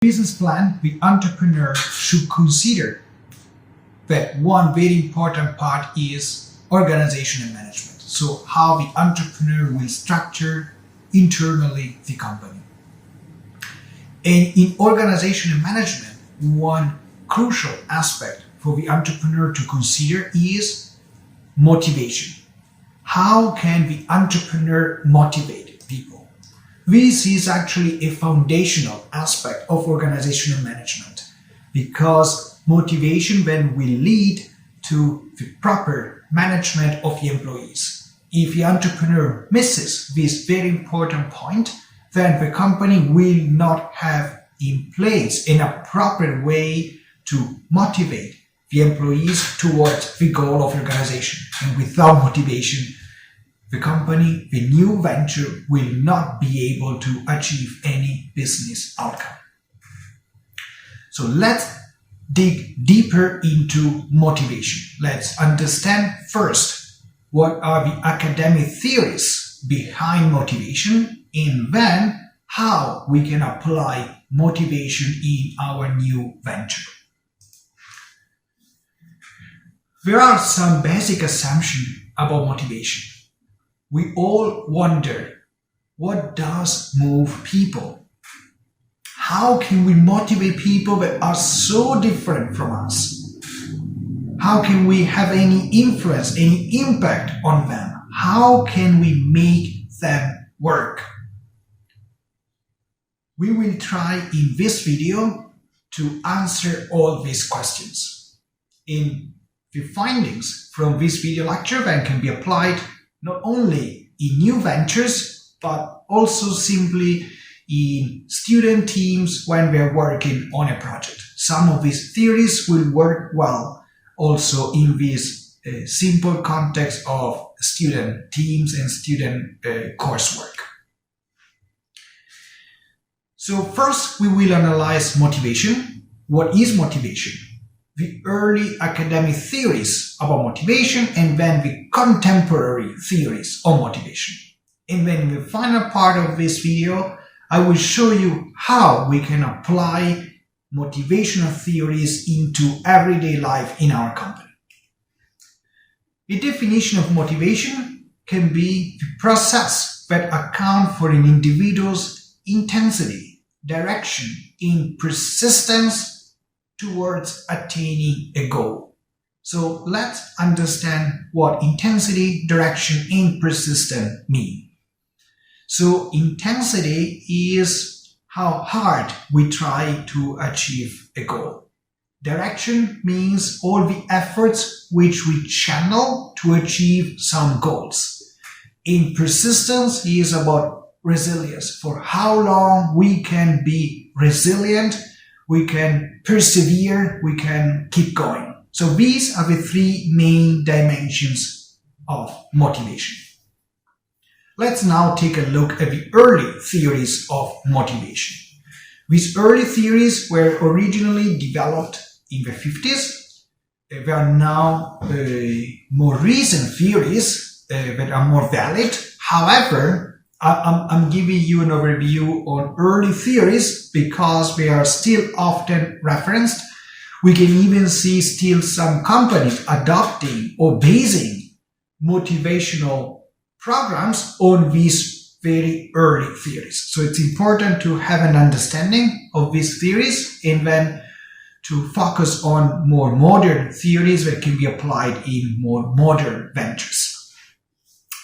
Business plan, the entrepreneur should consider that one very important part is organization and management. So how the entrepreneur will structure internally the company. And in organization and management, one crucial aspect for the entrepreneur to consider is motivation. How can the entrepreneur motivate people? This is actually a foundational aspect of organizational management, because motivation then will lead to the proper management of the employees. If the entrepreneur misses this very important point, then the company will not have in place an appropriate way to motivate the employees towards the goal of the organization. And without motivation, the company, the new venture, will not be able to achieve any business outcome. So let's dig deeper into motivation. Let's understand first what are the academic theories behind motivation, and then how we can apply motivation in our new venture. There are some basic assumptions about motivation. We all wonder, what does move people? How can we motivate people that are so different from us? How can we have any influence, any impact on them? How can we make them work? We will try in this video to answer all these questions. In the findings from this video lecture then can be applied not only in new ventures, but also simply in student teams when we're working on a project. Some of these theories will work well also in this simple context of student teams and student coursework. So first we will analyze motivation. What is motivation? The early academic theories about motivation, and then the contemporary theories on motivation. And then in the final part of this video, I will show you how we can apply motivational theories into everyday life in our company. The definition of motivation can be the process that accounts for an individual's intensity, direction, and persistence towards attaining a goal. So let's understand what intensity, direction, and persistence mean. So intensity is how hard we try to achieve a goal. Direction means all the efforts which we channel to achieve some goals. And persistence is about resilience, for how long we can be resilient, we can persevere, we can keep going. So these are the three main dimensions of motivation. Let's now take a look at the early theories of motivation. These early theories were originally developed in the 50s. There are now more recent theories that are more valid. However, I'm giving you an overview on early theories because they are still often referenced. We can even see still some companies adopting or basing motivational programs on these very early theories. So it's important to have an understanding of these theories and then to focus on more modern theories that can be applied in more modern ventures.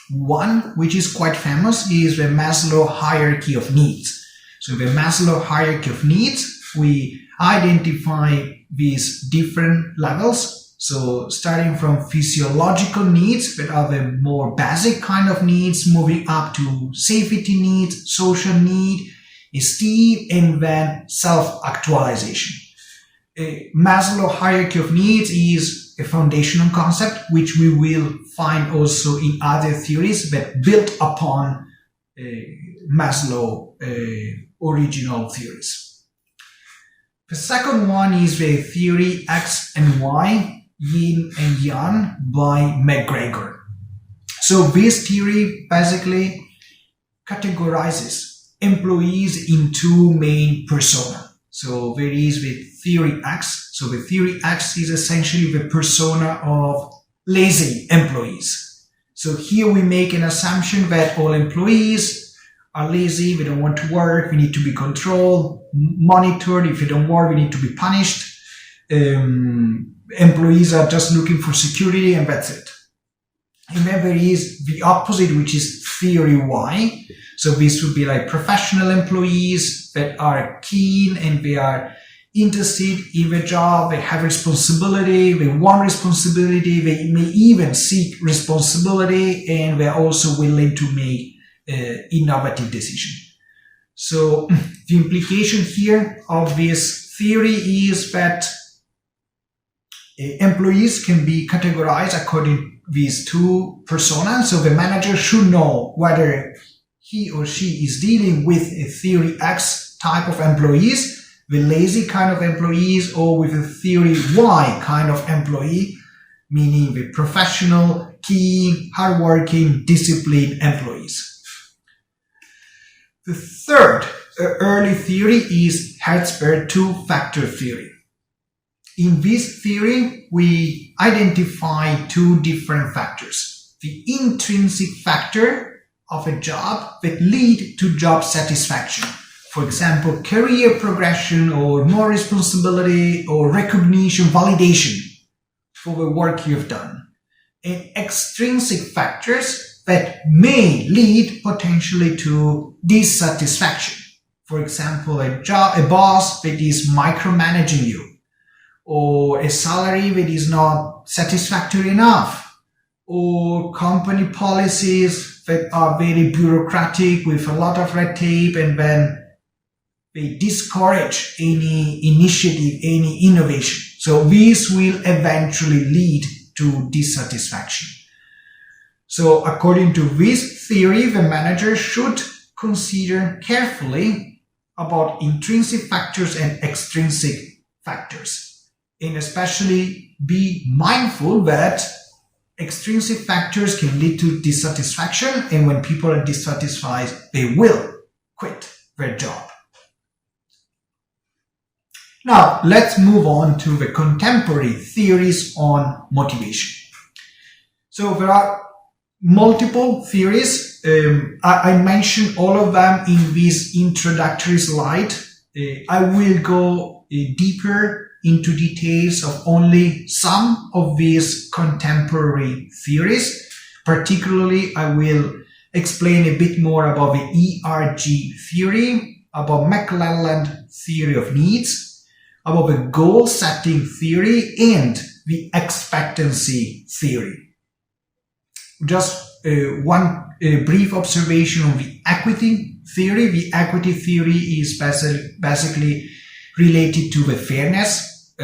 One, which is quite famous, is the Maslow hierarchy of needs. So the Maslow hierarchy of needs, we identify these different levels. So starting from physiological needs, that are the more basic kind of needs, moving up to safety needs, social need, esteem, and then self-actualization. Maslow hierarchy of needs is a foundational concept which we will find also in other theories that built upon Maslow original theories. The second one is the theory X and Y, Yin and Yang by Mcgregor. So this theory basically categorizes employees in two main personas. So there is the theory X. So the theory X is essentially the persona of lazy employees. So here we make an assumption that all employees are lazy, they don't want to work, they need to be controlled, monitored. If they don't work, they need to be punished. Employees are just looking for security, and that's it. And then there is the opposite, which is theory Y. So this would be like professional employees that are keen and they are interested in the job, they have responsibility, they want responsibility, they may even seek responsibility, and they're also willing to make innovative decisions. So the implication here of this theory is that employees can be categorized according to these two personas. So the manager should know whether he or she is dealing with a theory X type of employees, the lazy kind of employees, or with a theory Y kind of employee, meaning the professional, keen, hardworking, disciplined employees. The third early theory is Herzberg two-factor theory. In this theory, we identify two different factors. The intrinsic factor of a job that lead to job satisfaction. For example, career progression or more responsibility or recognition, validation for the work you've done. And extrinsic factors that may lead potentially to dissatisfaction. For example, a boss that is micromanaging you, or a salary that is not satisfactory enough, or company policies that are very bureaucratic with a lot of red tape, and then they discourage any initiative, any innovation. So this will eventually lead to dissatisfaction. So according to this theory, the manager should consider carefully about intrinsic factors and extrinsic factors. And especially be mindful that extrinsic factors can lead to dissatisfaction, and when people are dissatisfied, they will quit their job. Now, let's move on to the contemporary theories on motivation. So there are multiple theories. I mentioned all of them in this introductory slide. I will go deeper into details of only some of these contemporary theories. Particularly, I will explain a bit more about the Erg theory, about McClelland theory of needs, about the goal-setting theory, and the expectancy theory. Just one brief observation on the equity theory. The equity theory is basically related to the fairness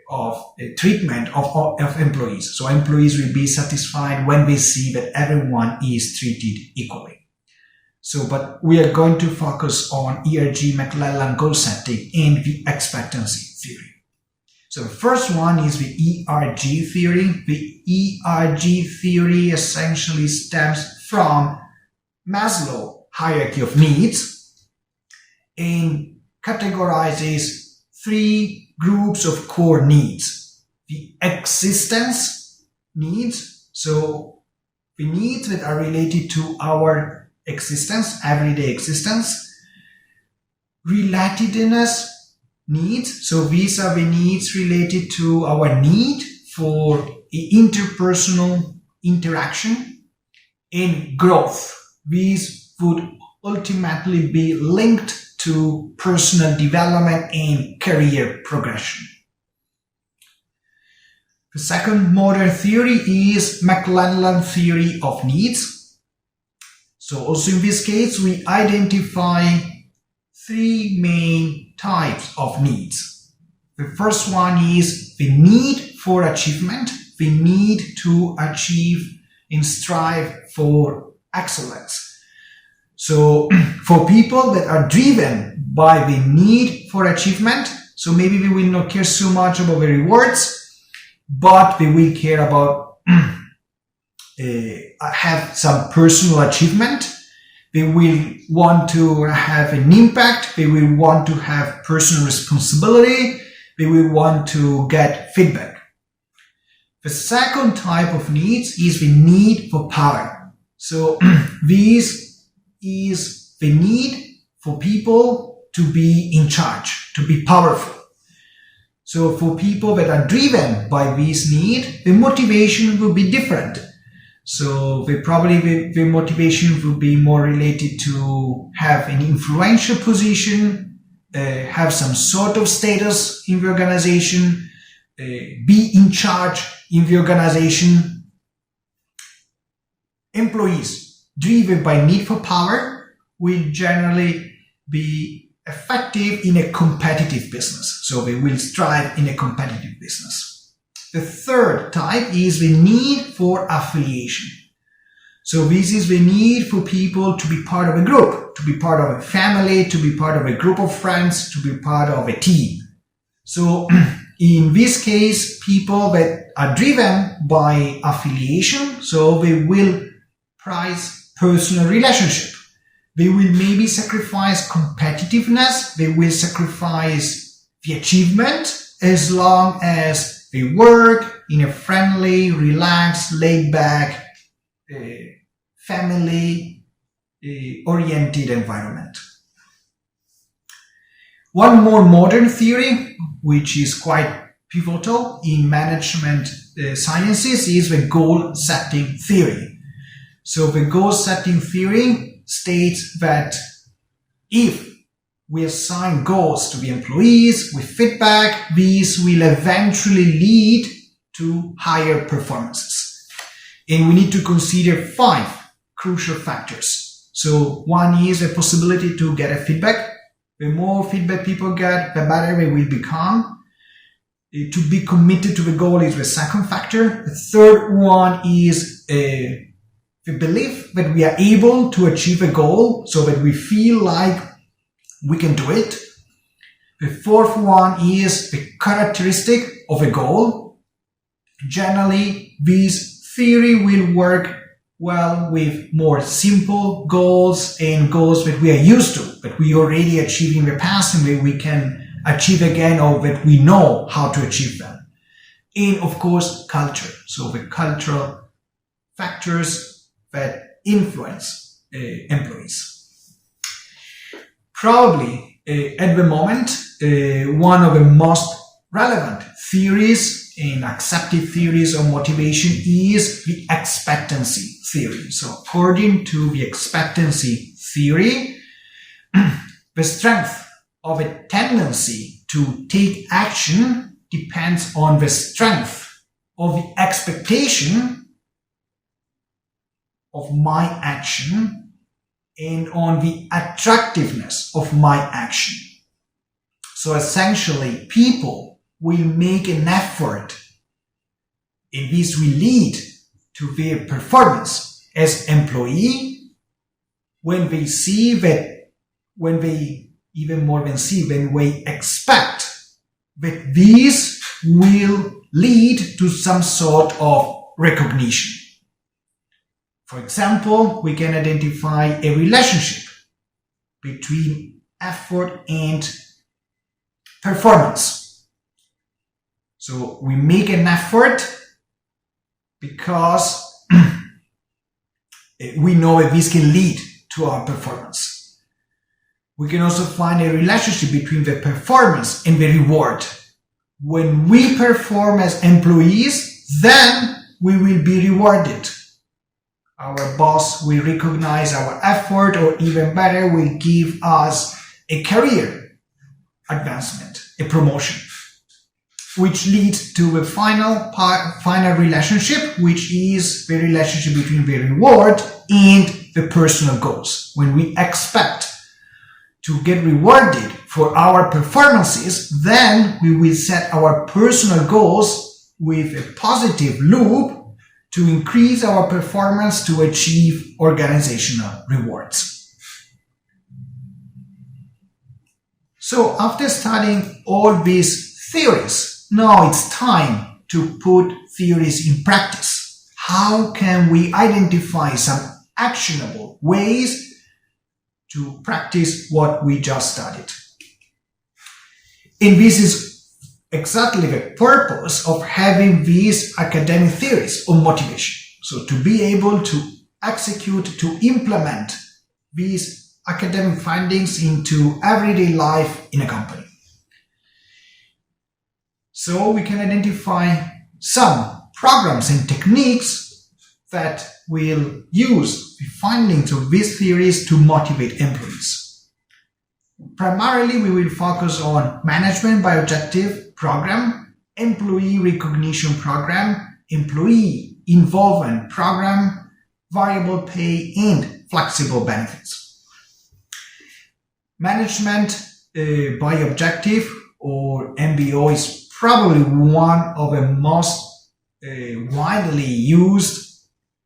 of treatment of employees. So employees will be satisfied when they see that everyone is treated equally. So, but we are going to focus on Erg, McClelland, goal setting, and the expectancy theory. So the first one is the Erg theory. The Erg theory essentially stems from Maslow hierarchy of needs and categorizes three groups of core needs. The existence needs, so the needs that are related to our existence, everyday existence. Relatedness needs, so these are the needs related to our need for interpersonal interaction. And growth, these would ultimately be linked to personal development and career progression. The second modern theory is McClelland theory of needs. So also in this case, we identify three main types of needs. The first one is the need for achievement, the need to achieve and strive for excellence. So for people that are driven by the need for achievement, so maybe they will not care so much about the rewards, but they will care about have some personal achievement. They will want to have an impact. They will want to have personal responsibility. They will want to get feedback. The second type of needs is the need for power. So this is the need for people to be in charge, to be powerful. So for people that are driven by this need, the motivation will be different. So the motivation will be more related to have an influential position, have some sort of status in the organization, be in charge in the organization. Employees driven by need for power will generally be effective in a competitive business. So they will strive in a competitive business. The third type is the need for affiliation. So this is the need for people to be part of a group, to be part of a family, to be part of a group of friends, to be part of a team. So in this case, people that are driven by affiliation, so they will prize personal relationship. They will maybe sacrifice competitiveness. They will sacrifice the achievement as long as they work in a friendly, relaxed, laid-back, family-oriented environment. One more modern theory, which is quite pivotal in management sciences, is the goal-setting theory. So the goal-setting theory states that if we assign goals to the employees with feedback, these will eventually lead to higher performances. And we need to consider 5 crucial factors. So one is the possibility to get a feedback. The more feedback people get, the better they will become. To be committed to the goal is the second factor. The third one is the belief that we are able to achieve a goal, so that we feel like we can do it. The fourth one is the characteristic of a goal. Generally, this theory will work well with more simple goals and goals that we are used to, that we already achieved in the past and that we can achieve again, or that we know how to achieve them. And of course, culture. So the cultural factors that influence employees. Probably at the moment, one of the most relevant theories and accepted theories of motivation is the expectancy theory. So according to the expectancy theory, the strength of a tendency to take action depends on the strength of the expectation of my action and on the attractiveness of my action. So essentially, people will make an effort, and this will lead to their performance as employee when they see that, when they expect that this will lead to some sort of recognition. For example, we can identify a relationship between effort and performance. So we make an effort because we know that this can lead to our performance. We can also find a relationship between the performance and the reward. When we perform as employees, then we will be rewarded. Our boss will recognize our effort, or even better, will give us a career advancement, a promotion, which leads to the final relationship, which is the relationship between the reward and the personal goals. When we expect to get rewarded for our performances, then we will set our personal goals with a positive loop to increase our performance to achieve organizational rewards. So after studying all these theories, now it's time to put theories in practice. How can we identify some actionable ways to practice what we just studied. And this is exactly the purpose of having these academic theories on motivation. So to be able to execute, to implement these academic findings into everyday life in a company. So we can identify some programs and techniques that will use the findings of these theories to motivate employees. Primarily, we will focus on management by objective program, employee recognition program, employee involvement program, variable pay, and flexible benefits. Management by objective, or MBO, is probably one of the most widely used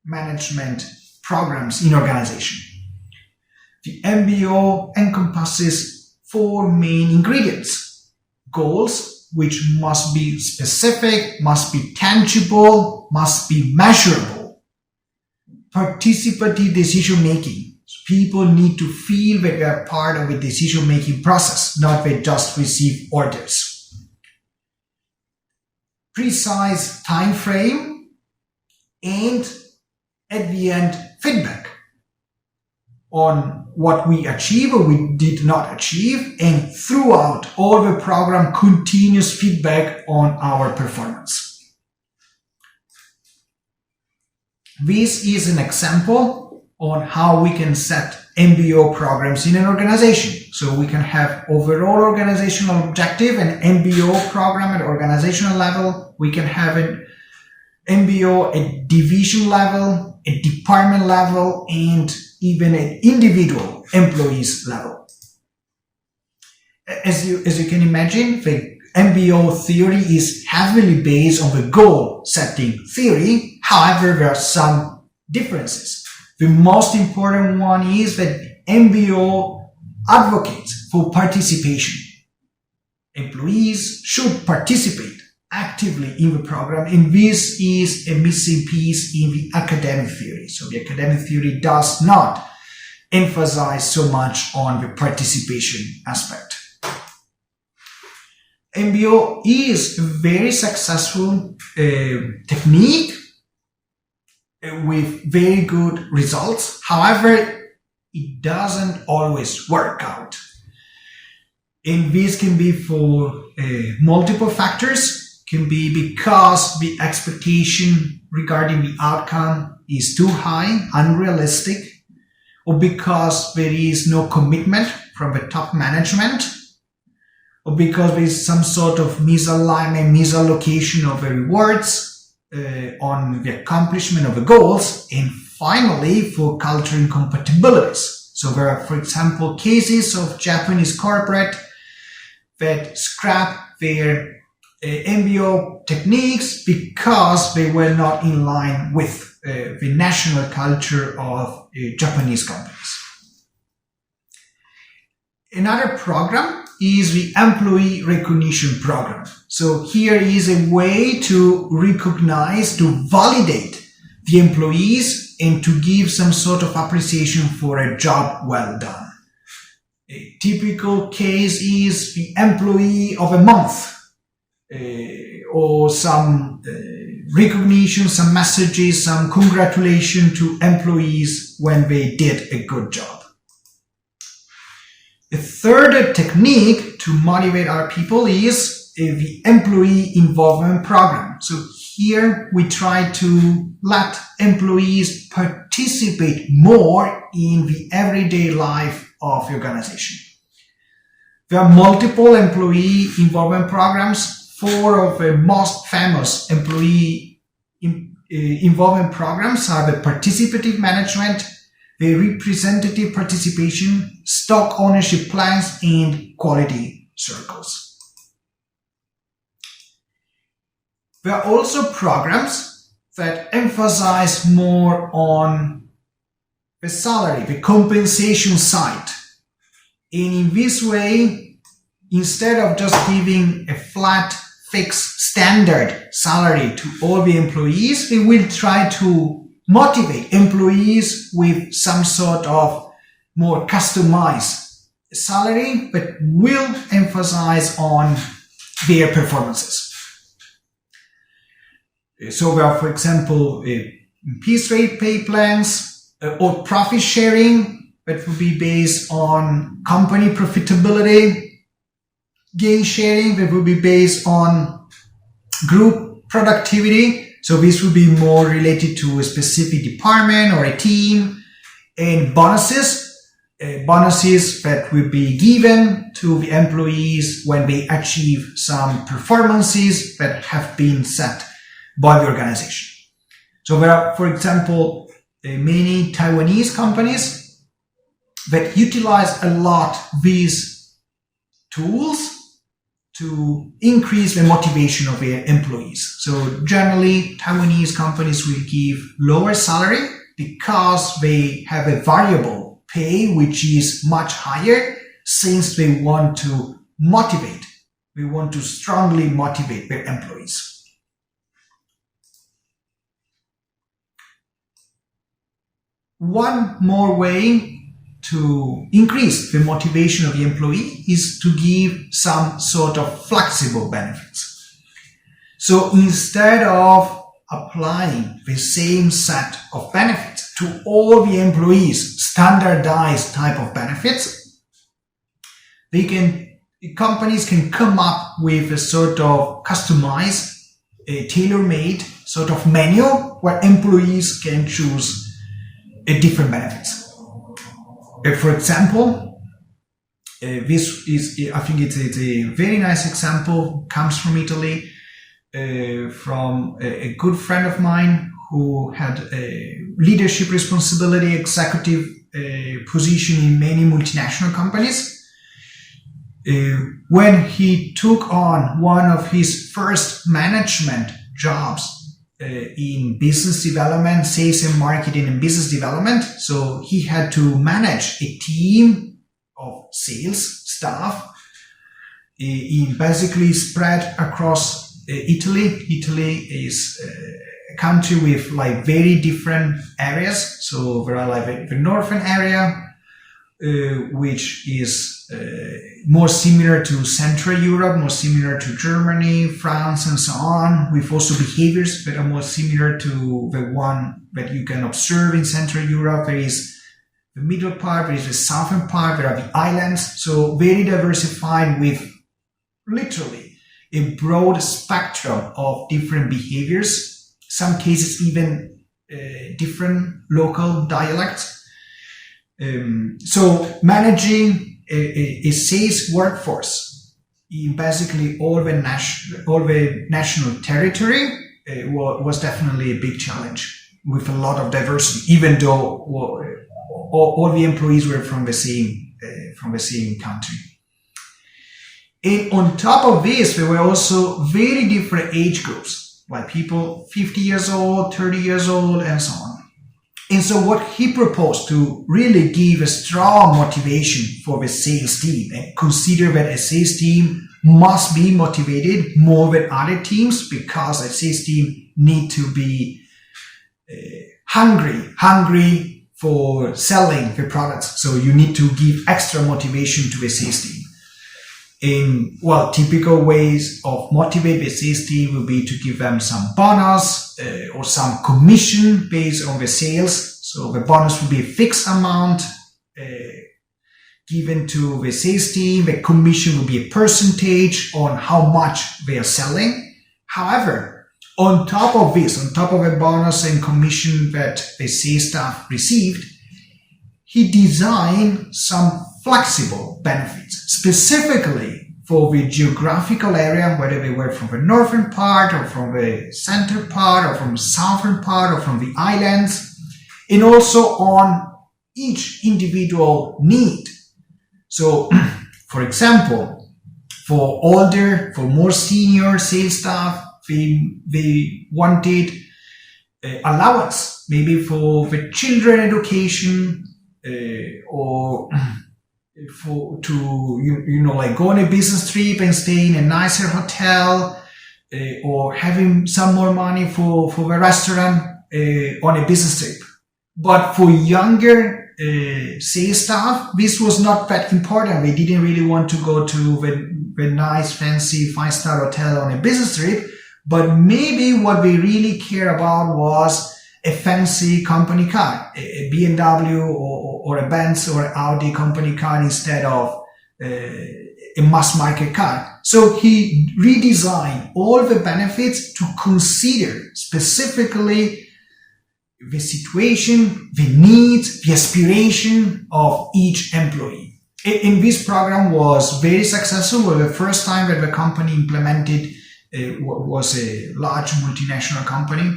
management programs in organization. The MBO encompasses 4 main ingredients: goals, which must be specific, must be tangible, must be measurable; participative decision making. So people need to feel that they are part of a decision making process, not they just receive orders; precise time frame; and at the end, feedback on what we achieve or we did not achieve, and throughout all the program, continuous feedback on our performance. This is an example on how we can set MBO programs in an organization. So we can have overall organizational objective and MBO program at organizational level. We can have an MBO at division level, at department level, and even at individual employees level. As you can imagine, the MBO theory is heavily based on the goal setting theory. However, there are some differences. The most important one is that MBO advocates for participation. Employees should participate actively in the program, and this is a missing piece in the academic theory. So the academic theory does not emphasize so much on the participation aspect. MBO is a very successful technique with very good results. However, it doesn't always work out. And this can be for multiple factors. Can be because the expectation regarding the outcome is too high, unrealistic, or because there is no commitment from the top management, or because there is some sort of misalignment, misallocation of the rewards on the accomplishment of the goals, and finally for cultural incompatibilities. So there are, for example, cases of Japanese corporate that scrap their MBO techniques because they were not in line with the national culture of Japanese companies. Another program is the employee recognition program. So here is a way to recognize, to validate the employees and to give some sort of appreciation for a job well done. A typical case is the employee of a month, or some recognition, some messages, some congratulation to employees when they did a good job. A third technique to motivate our people is the employee involvement program. So here we try to let employees participate more in the everyday life of the organization. There are multiple employee involvement programs. 4 of the most famous employee involvement programs are the participative management, the representative participation, stock ownership plans, and quality circles. There are also programs that emphasize more on the salary, the compensation side. And in this way, instead of just giving a flat fixed standard salary to all the employees, we will try to motivate employees with some sort of more customized salary, but will emphasize on their performances. So there are, for example, piece rate pay plans or profit sharing that will be based on company profitability, gain sharing that will be based on group productivity. So this will be more related to a specific department or a team, and bonuses that will be given to the employees when they achieve some performances that have been set by the organization. So there are, for example, many Taiwanese companies that utilize a lot these tools to increase the motivation of their employees. So generally, Taiwanese companies will give lower salary because they have a variable pay which is much higher, since they want to motivate. They want to strongly motivate their employees. One more way to increase the motivation of the employee is to give some sort of flexible benefits. So instead of applying the same set of benefits to all the employees, standardized type of benefits, companies can come up with a sort of customized, tailor-made sort of menu where employees can choose different benefits. For example, this is, I think it's a very nice example, comes from Italy, from a good friend of mine who had a leadership responsibility, executive position in many multinational companies. When he took on one of his first management jobs in business development, sales and marketing and business development. So he had to manage a team of sales staff basically spread across Italy. Italy is a country with like very different areas. So there are like the northern area, which is more similar to Central Europe, more similar to Germany, France, and so on, with also behaviors that are more similar to the one that you can observe in Central Europe. There is the middle part, there is the southern part, there are the islands, so very diversified with literally a broad spectrum of different behaviors, some cases even different local dialects. So managing a sales workforce in basically all the national territory was definitely a big challenge, with a lot of diversity, even though all the employees were from the same country. And on top of this, there were also very different age groups, like people 50 years old, 30 years old, and so on. And so what he proposed to really give a strong motivation for the sales team, and consider that a sales team must be motivated more than other teams, because a sales team need to be hungry for selling the products. So you need to give extra motivation to a sales team. And well, typical ways of motivate the sales team will be to give them some bonus or some commission based on the sales. So the bonus will be a fixed amount given to the sales team. The commission will be a percentage on how much they are selling. However, on top of this, on top of the bonus and commission that the sales staff received, he designed some flexible benefits, specifically for the geographical area, whether they were from the northern part or from the center part or from the southern part or from the islands, and also on each individual need. So, for example, for older, for more senior sales staff, they wanted allowance, maybe for the children education, or like go on a business trip and stay in a nicer hotel, or having some more money for the restaurant on a business trip. But for younger sales staff, this was not that important. They didn't really want to go to the nice, fancy, five-star hotel on a business trip, but maybe what they really care about was a fancy company car, a BMW or a Benz or an Audi company car instead of a mass market car. So he redesigned all the benefits to consider specifically the situation, the needs, the aspiration of each employee. And this program was very successful. Well, the first time that the company implemented was a large multinational company,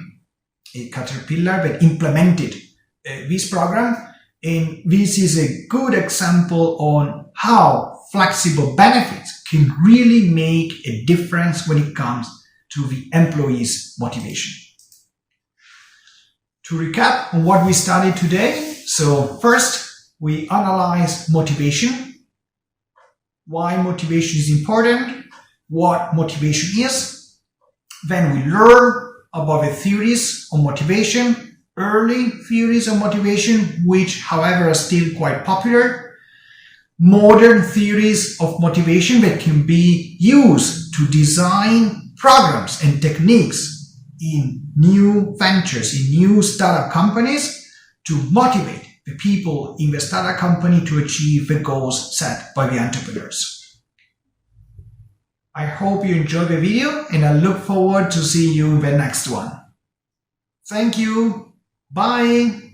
a Caterpillar, that implemented this program. And this is a good example on how flexible benefits can really make a difference when it comes to the employee's motivation. To recap on what we studied today, so first we analyze motivation, why motivation is important, what motivation is. Then we learn about the theories on motivation, early theories on motivation, which however are still quite popular, modern theories of motivation that can be used to design programs and techniques in new ventures, in new startup companies to motivate the people in the startup company to achieve the goals set by the entrepreneurs. I hope you enjoyed the video and I look forward to seeing you in the next one. Thank you. Bye.